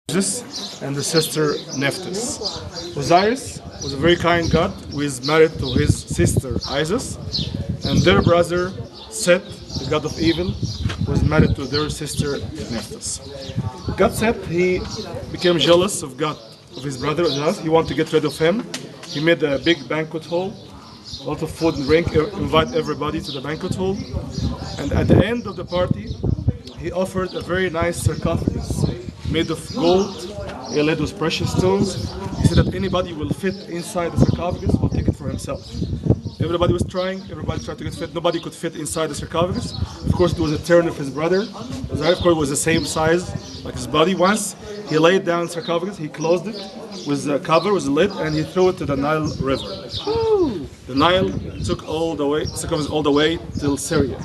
Moses and the sister Nephthys. Osiris was a very kind god who is married to his sister Isis, and their brother Set, the god of evil, was married to their sister Nephthys. God Set, he became jealous of his brother Osiris. He wanted to get rid of him. He made a big banquet hall, a lot of food and drink, invite everybody to the banquet hall, and at the end of the party, he offered a very nice sarcophagus made of gold, inlaid with precious stones. He said that anybody will fit inside the sarcophagus will take it for himself. Everybody was trying, everybody tried to get fit, nobody could fit inside the sarcophagus. Of course, it was a turn of his brother. Osiris, of course, was the same size like his body. Once he laid down the sarcophagus, he closed it with a cover, with a lid, and he threw it to the Nile River. The Nile took all the way till Syria.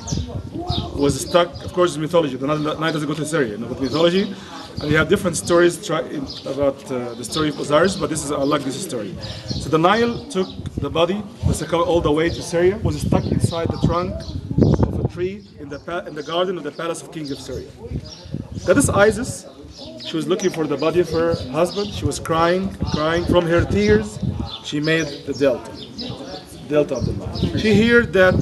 Was stuck, of course, in mythology. The Nile doesn't go to Syria, but mythology. And you have different stories about the story of Osiris, but I like this story. So the Nile took the body, the sarcophagus, all the way to Syria, was stuck inside the trunk of a tree in the garden of the palace of King of Syria. Goddess Isis, she was looking for the body of her husband. She was crying. From her tears, she made the delta of the Nile. She heard that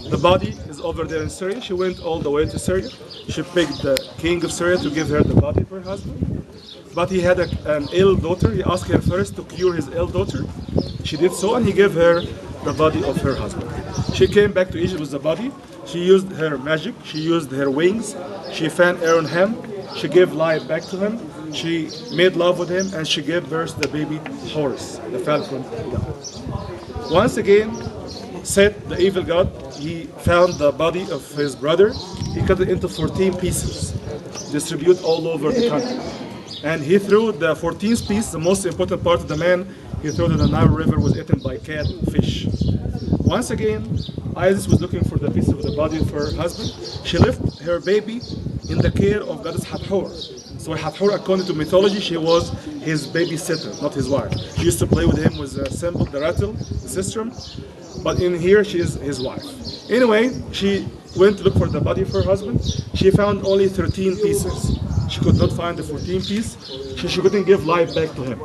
the body is over there in Syria. She went all the way to Syria. She picked the king of Syria to give her the body of her husband. But he had an ill daughter. He asked her first to cure his ill daughter. She did so, and he gave her the body of her husband. She came back to Egypt with the body. She used her magic. She used her wings. She fanned air on him. She gave life back to him. She made love with him, and she gave birth to the baby Horus, the falcon god. Once again, Set, the evil god, he found the body of his brother. He cut it into 14 pieces, distributed all over the country. And he threw the 14th piece, the most important part of the man, he threw to the Nile River, was eaten by cat and fish. Once again, Isis was looking for the piece of the body of her husband. She left her baby in the care of goddess Hathor. So Hathor, according to mythology, she was his babysitter, not his wife. She used to play with him with a cymbal, the rattle, the sistrum. But in here, she is his wife. Anyway, she went to look for the body of her husband. She found only 13 pieces. She could not find the 14th piece. She couldn't give life back to him.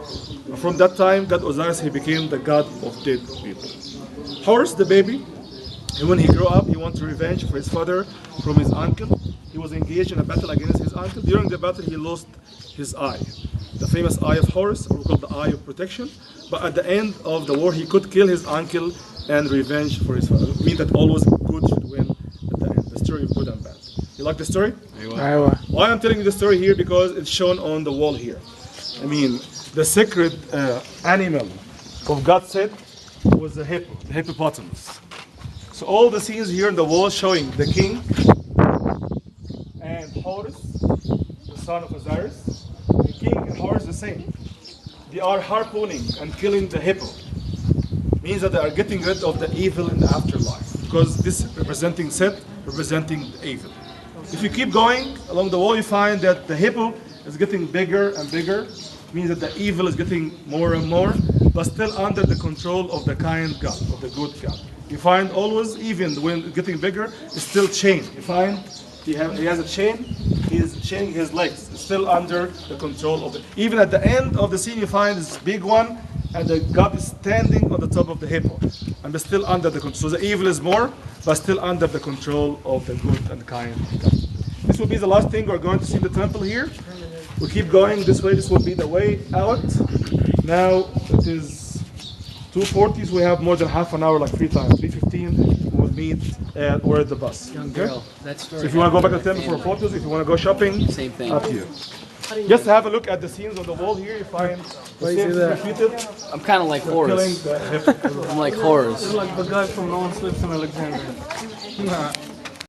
From that time, God Osiris, he became the god of dead people. Horus, the baby, and when he grew up, he wanted revenge for his father from his uncle. He was engaged in a battle against his uncle. During the battle, he lost his eye, the famous eye of Horus, or called the eye of protection. But at the end of the war, he could kill his uncle and revenge for his father. It means that always good should win at the end. The story of good and bad. You like the story? Why I'm telling you the story here? Because it's shown on the wall here. I mean, the sacred animal of God Set was the hippopotamus. So all the scenes here on the wall showing the king and Horus, the son of Osiris. The king and Horus the same. They are harpooning and killing the hippo. Means that they are getting rid of the evil in the afterlife, because this representing Set, representing the evil. If you keep going along the wall, you find that the hippo is getting bigger and bigger. Means that the evil is getting more and more, but still under the control of the kind God, of the good God. You find always, even when getting bigger, it's still chained. You find he has a chain. He is chaining his legs. It's still under the control of it. Even at the end of the scene, you find this big one, and the God is standing on the top of the hippo, and it's still under the control. So the evil is more, but still under the control of the good and kind God. This will be the last thing we're going to see in the temple here. We keep going this way. This will be the way out. Now it is 2:40, so we have more than half an hour, like 3 times. 3:15, we'll meet at where the bus. Young girl, that story. So if you want to go back to the temple for photos, if you want to go shopping, same thing. Up to you. Just have a look at the scenes on the wall here. You find the scenes repeated. I'm kind of like Horus. Killing the I'm like Horus. Like the guy from No One Sleeps in Alexandria.